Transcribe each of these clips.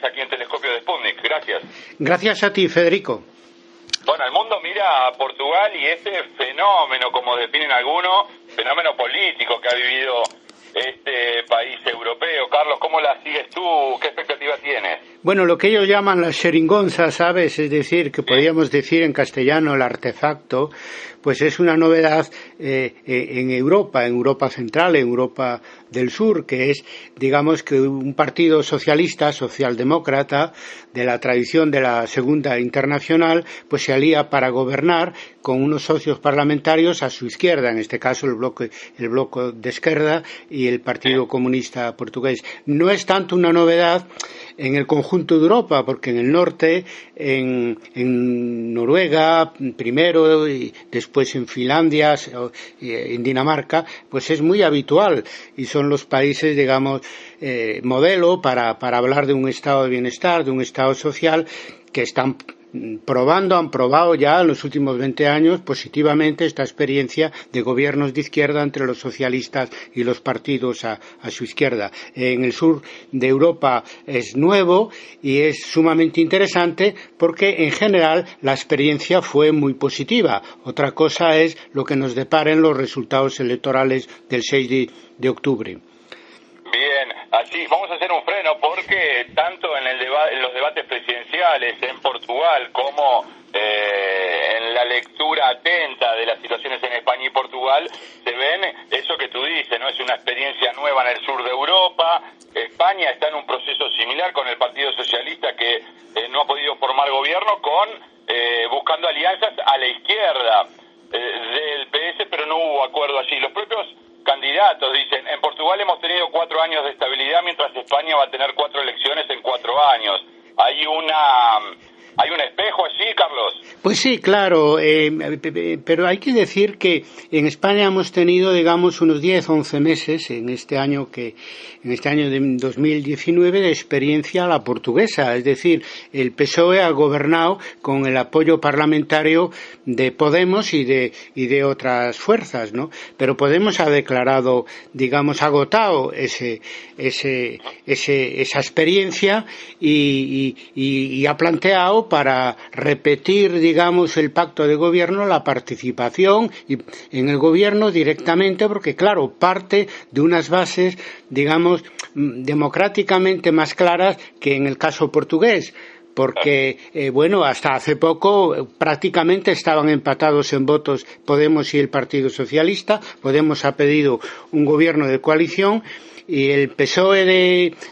Portugués aquí en Telescopio de Sputnik. Gracias. Gracias a ti, Federico. Bueno, el mundo mira a Portugal y ese fenómeno, como definen algunos, fenómeno político que ha vivido este país europeo. Carlos, ¿cómo la sigues tú? ¿Qué expectativa tienes? Bueno, lo que ellos llaman la xeringonza, ¿sabes? Es decir, que podríamos decir en castellano el artefacto, pues es una novedad en Europa Central, en Europa del Sur, que es, digamos, que un partido socialista, socialdemócrata, de la tradición de la Segunda Internacional, pues se alía para gobernar con unos socios parlamentarios a su izquierda, en este caso el bloque de Esquerda y el Partido Comunista Portugués. No es tanto una novedad en el conjunto de Europa, porque en el norte, en Noruega primero y después en Finlandia, en Dinamarca, pues es muy habitual y son los países, digamos, modelo para hablar de un estado de bienestar, de un estado social que han probado ya en los últimos 20 años positivamente esta experiencia de gobiernos de izquierda entre los socialistas y los partidos a su izquierda. En el sur de Europa es nuevo y es sumamente interesante porque en general la experiencia fue muy positiva. Otra cosa es lo que nos deparen los resultados electorales del 6 de octubre. Bien, así vamos a hacer un freno porque tanto en los debates presidenciales en Portugal como en la lectura atenta de las situaciones en España y Portugal se ven eso que tú dices, ¿no? Es una experiencia nueva en el sur de Europa. España está en un proceso similar con el Partido Socialista que no ha podido formar gobierno buscando alianzas a la izquierda del PS, pero no hubo acuerdo allí. Los propios candidatos dicen, en Portugal hemos tenido 4 años de estabilidad, mientras España va a tener 4 elecciones en 4 años. ¿Hay un espejo allí, Carlos? Pues sí, claro, pero hay que decir que en España hemos tenido, digamos, unos 10, 11 meses en este año de 2019 de experiencia a la portuguesa, es decir, el PSOE ha gobernado con el apoyo parlamentario de Podemos y de otras fuerzas, ¿no? Pero Podemos ha declarado, digamos, agotado esa experiencia y ha planteado para repetir, digamos, el pacto de gobierno, la participación en el gobierno directamente, porque claro, parte de unas bases, digamos, democráticamente más claras que en el caso portugués. Porque, hasta hace poco prácticamente estaban empatados en votos Podemos y el Partido Socialista. Podemos ha pedido un gobierno de coalición y el PSOE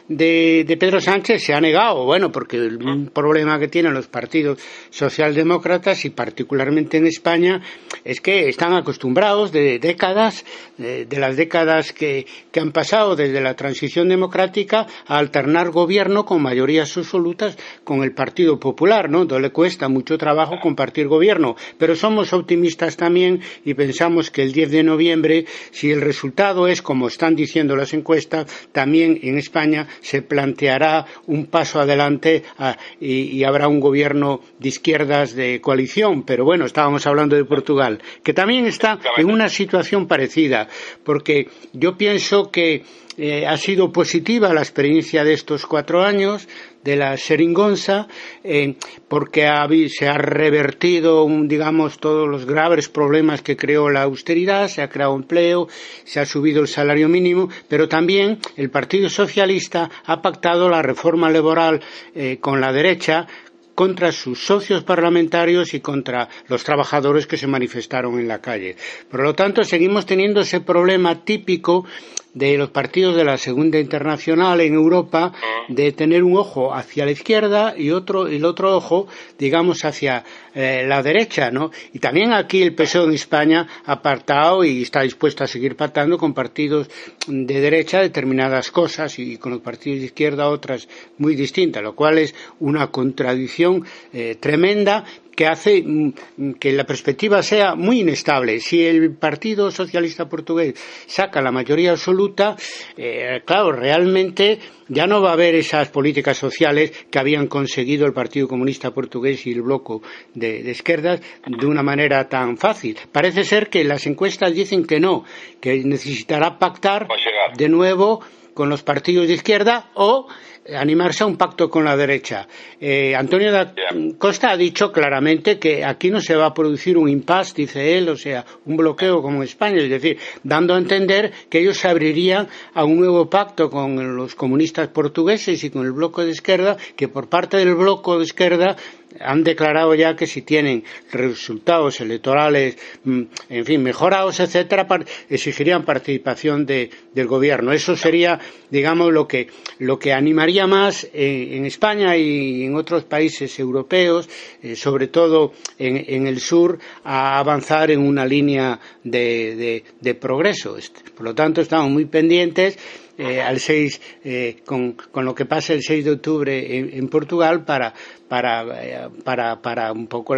de Pedro Sánchez se ha negado, porque un problema que tienen los partidos socialdemócratas y particularmente en España es que están acostumbrados de décadas, de las décadas que han pasado desde la transición democrática a alternar gobierno con mayorías absolutas con el Partido Popular, ¿no? Entonces le cuesta mucho trabajo compartir gobierno, pero somos optimistas también y pensamos que el 10 de noviembre, si el resultado es como están diciendo las encuestas, también en España se planteará un paso adelante y habrá un gobierno de izquierdas de coalición. Pero bueno, estábamos hablando de Portugal, que también está en una situación parecida, porque yo pienso que ha sido positiva la experiencia de estos 4 años de la xeringonza, porque se ha revertido, digamos, todos los graves problemas que creó la austeridad, se ha creado empleo, se ha subido el salario mínimo, pero también el Partido Socialista ha pactado la reforma laboral con la derecha, contra sus socios parlamentarios y contra los trabajadores que se manifestaron en la calle. Por lo tanto, seguimos teniendo ese problema típico de los partidos de la Segunda Internacional en Europa, de tener un ojo hacia la izquierda y el otro ojo, digamos, hacia la derecha, ¿no? Y también aquí el PSOE en España ha pactado y está dispuesto a seguir pactando con partidos de derecha determinadas cosas y con los partidos de izquierda otras muy distintas, lo cual es una contradicción tremenda que hace que la perspectiva sea muy inestable. Si el Partido Socialista Portugués saca la mayoría absoluta, claro, realmente ya no va a haber esas políticas sociales que habían conseguido el Partido Comunista Portugués y el bloque de izquierdas de una manera tan fácil. Parece ser que las encuestas dicen que no, que necesitará pactar de nuevo con los partidos de izquierda o animarse a un pacto con la derecha. Antonio da Costa ha dicho claramente que aquí no se va a producir un impasse, dice él, o sea, un bloqueo como en España, es decir, dando a entender que ellos se abrirían a un nuevo pacto con los comunistas portugueses y con el bloque de izquierda, que por parte del bloque de izquierda han declarado ya que si tienen resultados electorales, en fin, mejorados, etcétera, exigirían participación del gobierno. Eso sería, digamos, lo que animaría más en España y en otros países europeos, sobre todo en el sur, a avanzar en una línea de progreso. Por lo tanto, estamos muy pendientes al 6 con lo que pasa el 6 de octubre en Portugal para un poco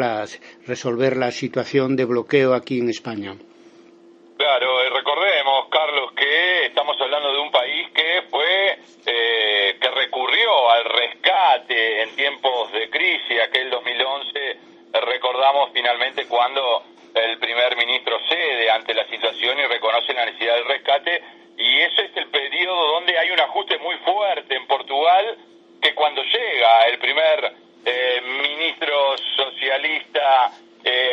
resolver la situación de bloqueo aquí en España. Claro, recordemos, Carlos, que estamos hablando de un país que que recurrió al rescate en tiempos de crisis. Aquel 2011, recordamos finalmente cuando el primer ministro cede ante la situación y reconoce la necesidad del rescate. Y ese es el periodo donde hay un ajuste muy fuerte en Portugal, que cuando llega el primer ministro socialista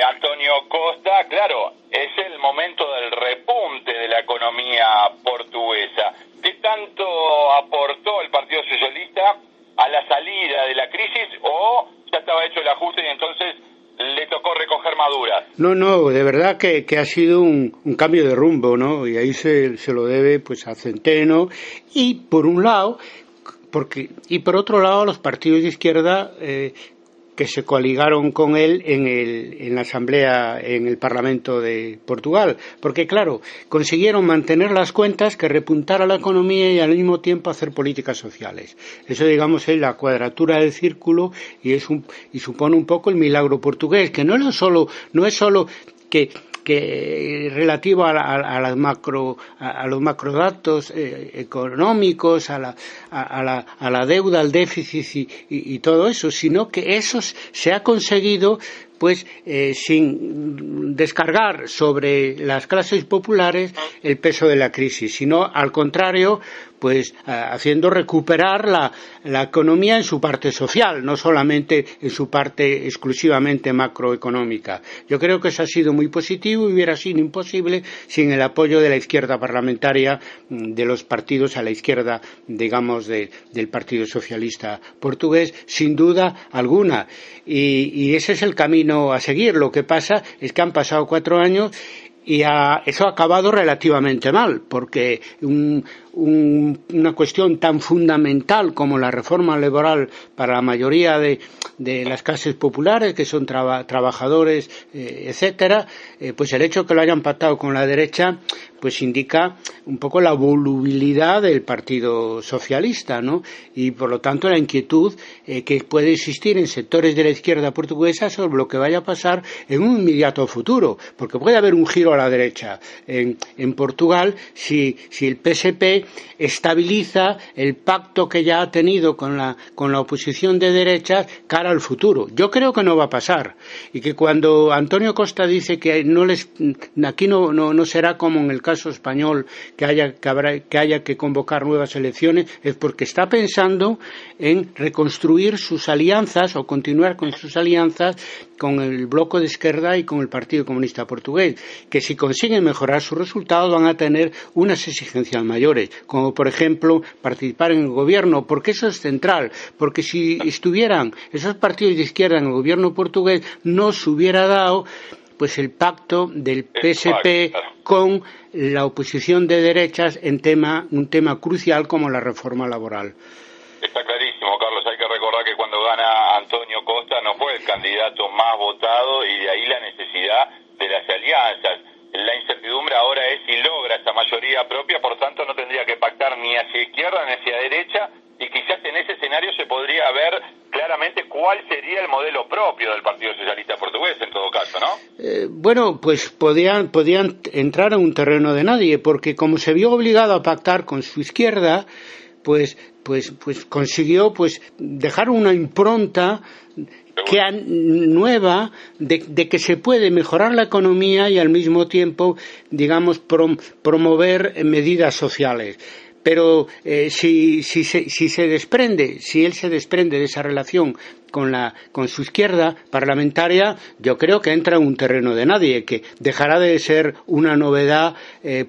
Antonio Costa, claro, es el momento del repunte de la economía portuguesa. ¿Qué tanto aportó el Partido Socialista a la salida de la crisis o ya estaba hecho el ajuste y entonces le tocó recoger maduras? No, de verdad que ha sido un cambio de rumbo, ¿no? Y ahí se lo debe pues a Centeno y por un lado, y por otro lado los partidos de izquierda que se coaligaron con él en la Asamblea, en el Parlamento de Portugal, porque claro, consiguieron mantener las cuentas, que repuntara la economía y al mismo tiempo hacer políticas sociales. Eso, digamos, es la cuadratura del círculo y supone un poco el milagro portugués, que no es solo que relativo a los macrodatos económicos, a la deuda, al déficit y todo eso, sino que eso se ha conseguido pues sin descargar sobre las clases populares el peso de la crisis, sino al contrario, pues haciendo recuperar la economía en su parte social, no solamente en su parte exclusivamente macroeconómica. Yo creo que eso ha sido muy positivo y hubiera sido imposible sin el apoyo de la izquierda parlamentaria, de los partidos a la izquierda, digamos, del Partido Socialista portugués, sin duda alguna. Y ese es el camino a seguir. Lo que pasa es que han pasado 4 años y eso ha acabado relativamente mal, porque una cuestión tan fundamental como la reforma laboral para la mayoría de las clases populares, que son trabajadores, etcétera, pues el hecho de que lo hayan pactado con la derecha, pues indica un poco la volubilidad del Partido Socialista, ¿no? Y por lo tanto la inquietud que puede existir en sectores de la izquierda portuguesa sobre lo que vaya a pasar en un inmediato futuro, porque puede haber un giro a la derecha en Portugal si el PSP estabiliza el pacto que ya ha tenido con la oposición de derechas cara al futuro. Yo creo que no va a pasar y que cuando Antonio Costa dice que aquí no será como en el caso español que haya que convocar nuevas elecciones, es porque está pensando en reconstruir sus alianzas o continuar con sus alianzas con el bloque de izquierda y con el Partido Comunista Portugués, que si consiguen mejorar sus resultados van a tener unas exigencias mayores, como por ejemplo participar en el gobierno, porque eso es central, porque si estuvieran esos partidos de izquierda en el gobierno portugués no se hubiera dado pues el pacto del PSP con la oposición de derechas en un tema crucial como la reforma laboral. Está clarísimo, Carlos. Hay que recordar que cuando gana Antonio Costa no fue el candidato más votado y de ahí la necesidad de las alianzas. La incertidumbre ahora es si logra esa mayoría propia, por tanto no tendría que pactar ni hacia izquierda ni hacia derecha y quizás en ese escenario se podría ver claramente cuál sería el modelo propio del Partido Socialista Portugués en todo caso, ¿no? Bueno, pues podían entrar en un terreno de nadie, porque como se vio obligado a pactar con su izquierda, pues consiguió pues dejar una impronta nueva de que se puede mejorar la economía y al mismo tiempo, digamos, promover medidas sociales. pero si él se desprende de esa relación con su izquierda parlamentaria, yo creo que entra en un terreno de nadie, que dejará de ser una novedad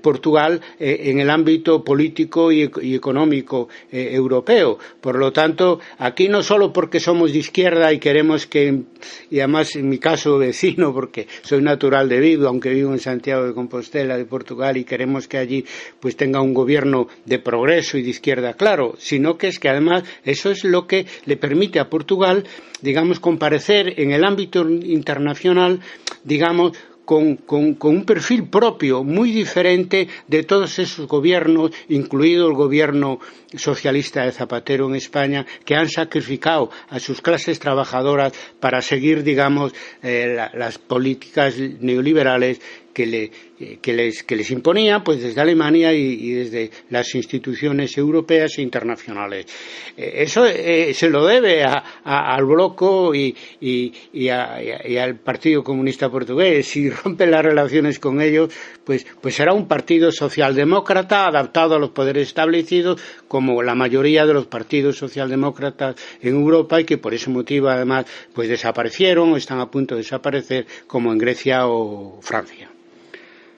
Portugal en el ámbito político y económico europeo. Por lo tanto, aquí no solo porque somos de izquierda y queremos que, y además en mi caso vecino, porque soy natural de Vigo, aunque vivo en Santiago de Compostela, de Portugal, y queremos que allí pues tenga un gobierno de progreso y de izquierda, claro, sino que es que además eso es lo que le permite a Portugal, digamos, comparecer en el ámbito internacional, digamos, con un perfil propio muy diferente de todos esos gobiernos, incluido el gobierno socialista de Zapatero en España, que han sacrificado a sus clases trabajadoras para seguir, digamos, las políticas neoliberales que les imponía pues desde Alemania y desde las instituciones europeas e internacionales. Eso se lo debe al Bloco y al Partido Comunista Portugués. Si rompen las relaciones con ellos, pues será un partido socialdemócrata adaptado a los poderes establecidos, como la mayoría de los partidos socialdemócratas en Europa, y que por ese motivo además pues desaparecieron o están a punto de desaparecer, como en Grecia o Francia.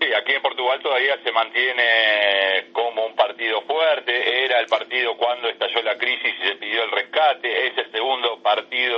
Sí, aquí en Portugal todavía se mantiene como un partido fuerte. Era el partido cuando estalló la crisis y se pidió el rescate. Es el segundo partido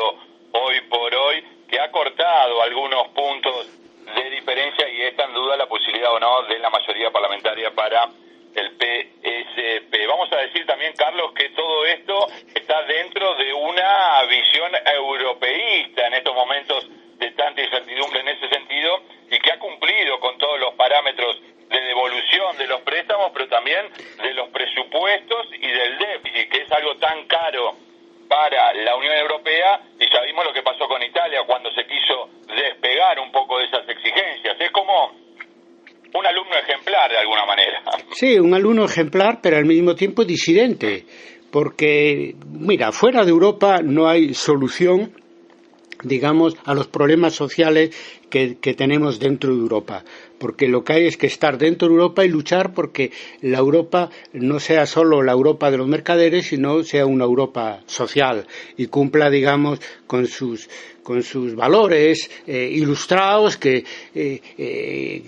hoy por hoy que ha cortado algunos puntos de diferencia y está en duda la posibilidad o no de la mayoría parlamentaria para el PSP. Vamos a decir también, Carlos, que todo esto está dentro de una visión europeísta en estos momentos de tanta incertidumbre en ese sentido, y que ha cumplido con todos los parámetros de devolución de los préstamos, pero también de los presupuestos y del déficit, que es algo tan caro para la Unión Europea, y ya vimos lo que pasó con Italia cuando se quiso despegar un poco de esas exigencias. Es como un alumno ejemplar, de alguna manera. Sí, un alumno ejemplar, pero al mismo tiempo disidente, porque, mira, fuera de Europa no hay solución, digamos, a los problemas sociales que tenemos dentro de Europa, porque lo que hay es que estar dentro de Europa y luchar porque la Europa no sea solo la Europa de los mercaderes, sino sea una Europa social y cumpla, digamos, con sus valores ilustrados,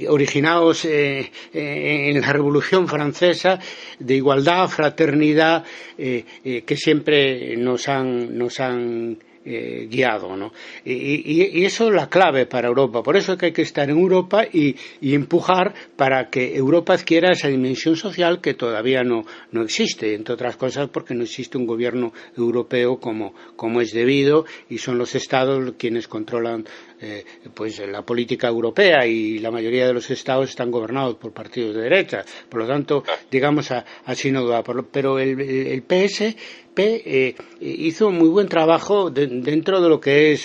originados en la Revolución Francesa, de igualdad, fraternidad, que siempre nos han guiado, ¿no? Y eso es la clave para Europa. Por eso es que hay que estar en Europa y empujar para que Europa adquiera esa dimensión social que todavía no existe, entre otras cosas porque no existe un gobierno europeo como es debido, y son los Estados quienes controlan pues la política europea, y la mayoría de los Estados están gobernados por partidos de derecha. Por lo tanto, digamos, así no va. Pero el PSP hizo muy buen trabajo dentro de lo que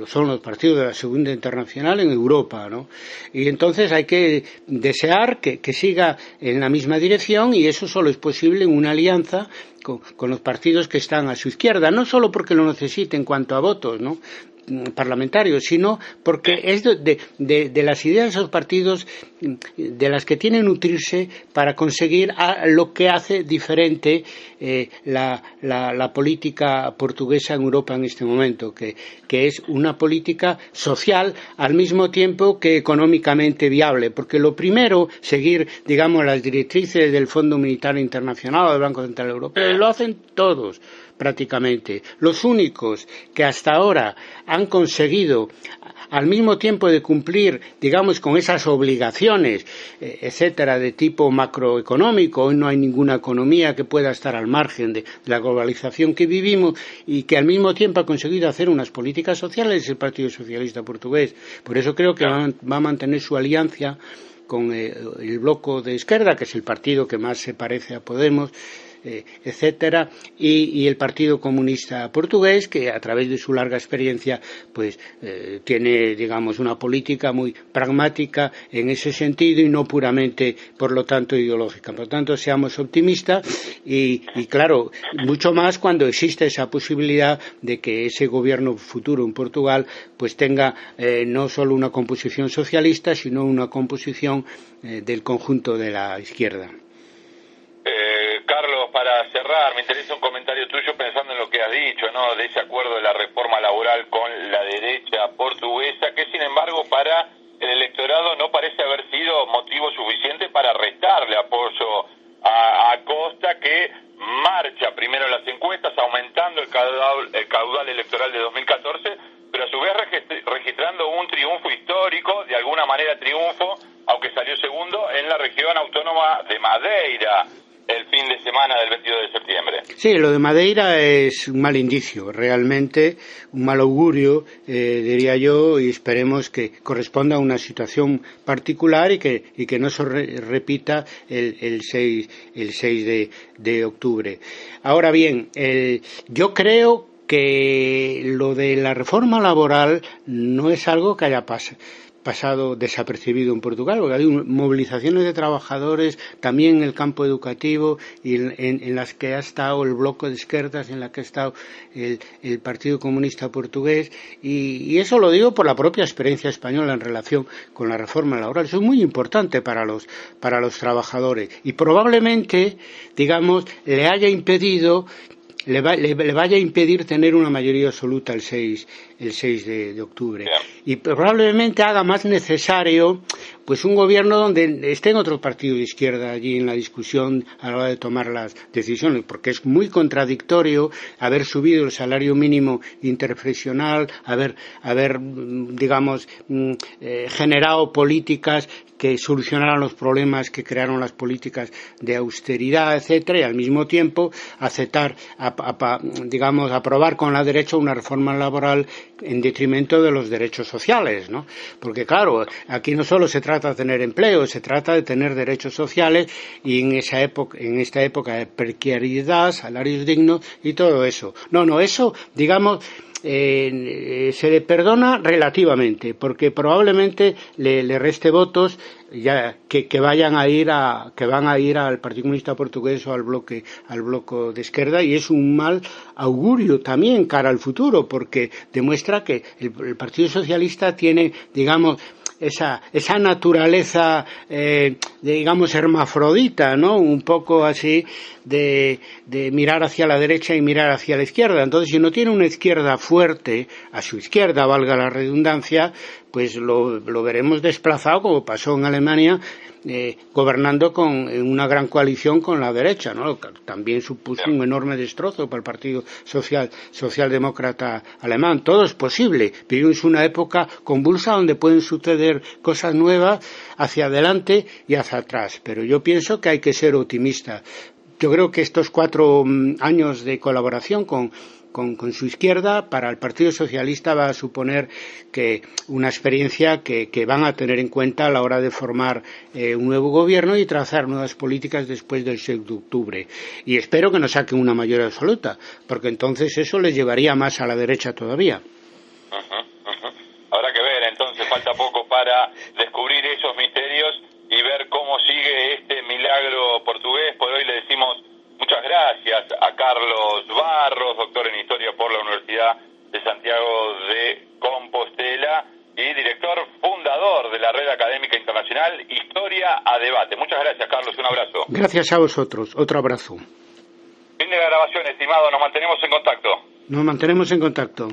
son los partidos de la Segunda Internacional en Europa, ¿no? Y entonces hay que desear que siga en la misma dirección, y eso solo es posible en una alianza con los partidos que están a su izquierda, no solo porque lo necesite en cuanto a votos, ¿no?, parlamentarios, sino porque es de las ideas de esos partidos de las que tiene que nutrirse para conseguir lo que hace diferente la política portuguesa en Europa en este momento, que es una política social al mismo tiempo que económicamente viable, porque lo primero, seguir, digamos, las directrices del Fondo Monetario Internacional o del Banco Central Europeo, y lo hacen todos prácticamente. Los únicos que hasta ahora han conseguido, al mismo tiempo de cumplir, digamos, con esas obligaciones, etcétera, de tipo macroeconómico, hoy no hay ninguna economía que pueda estar al margen de la globalización que vivimos, y que al mismo tiempo ha conseguido hacer unas políticas sociales, es el Partido Socialista Portugués. Por eso creo que va a mantener su alianza con el Bloco de Esquerda, que es el partido que más se parece a Podemos, etcétera, y el Partido Comunista Portugués, que a través de su larga experiencia pues tiene, digamos, una política muy pragmática en ese sentido y no puramente, por lo tanto, ideológica. Por lo tanto, seamos optimistas y claro, mucho más cuando existe esa posibilidad de que ese gobierno futuro en Portugal pues tenga no solo una composición socialista, sino una composición del conjunto de la izquierda. para cerrar, me interesa un comentario tuyo pensando en lo que has dicho, ¿no? De ese acuerdo de la reforma laboral con la derecha portuguesa, que sin embargo para el electorado no parece haber sido motivo suficiente para restarle apoyo a Costa, que marcha primero en las encuestas aumentando el caudal electoral de 2014, pero a su vez registrando un triunfo histórico, de alguna manera triunfo, aunque salió segundo en la región autónoma de Madeira el fin de semana del 22 de septiembre. Sí, lo de Madeira es un mal indicio, realmente un mal augurio, diría yo, y esperemos que corresponda a una situación particular y que no se repita el 6 de octubre. Ahora bien, yo creo que lo de la reforma laboral no es algo que haya pasado desapercibido en Portugal, porque hay movilizaciones de trabajadores también en el campo educativo y en las que ha estado el Bloco de Esquerdas, en la que ha estado el Partido Comunista Portugués, y eso lo digo por la propia experiencia española en relación con la reforma laboral. Eso es muy importante para los trabajadores y probablemente, digamos, le vaya a impedir tener una mayoría absoluta el 6 de octubre. Y probablemente haga más necesario pues un gobierno donde estén otros partidos de izquierda allí en la discusión a la hora de tomar las decisiones, porque es muy contradictorio haber subido el salario mínimo interprofesional, haber digamos, generado políticas que solucionaran los problemas que crearon las políticas de austeridad, etcétera, y al mismo tiempo aprobar con la derecha una reforma laboral en detrimento de los derechos sociales, ¿no? Porque claro, aquí no solo se trata de tener empleo, se trata de tener derechos sociales, y en esta época de precariedad, salarios dignos y todo eso. Eso, digamos, se le perdona relativamente, porque probablemente le reste votos ya que van a ir al Partido Comunista Portugués o al bloque de izquierda, y es un mal augurio también cara al futuro, porque demuestra que el Partido Socialista tiene, digamos, esa naturaleza, digamos, hermafrodita, ¿no? Un poco así de mirar hacia la derecha y mirar hacia la izquierda. Entonces, si no tiene una izquierda fuerte a su izquierda, valga la redundancia, pues lo veremos desplazado, como pasó en Alemania, gobernando en una gran coalición con la derecha, ¿no? También supuso un enorme destrozo para el Partido Socialdemócrata alemán. Todo es posible. Vivimos una época convulsa donde pueden suceder cosas nuevas hacia adelante y hacia atrás, pero yo pienso que hay que ser optimista. Yo creo que estos 4 años de colaboración con su izquierda, para el Partido Socialista va a suponer que una experiencia que van a tener en cuenta a la hora de formar un nuevo gobierno y trazar nuevas políticas después del 6 de octubre. Y espero que no saquen una mayoría absoluta, porque entonces eso les llevaría más a la derecha todavía. Habrá que ver, entonces falta poco para descubrir esos misterios y ver cómo sigue este milagro portugués. Por hoy le decimos muchas gracias a Carlos Barros, doctor en Historia por la Universidad de Santiago de Compostela y director fundador de la Red Académica Internacional Historia a Debate. Muchas gracias, Carlos, un abrazo. Gracias a vosotros, otro abrazo. Fin de la grabación, estimado, nos mantenemos en contacto. Nos mantenemos en contacto.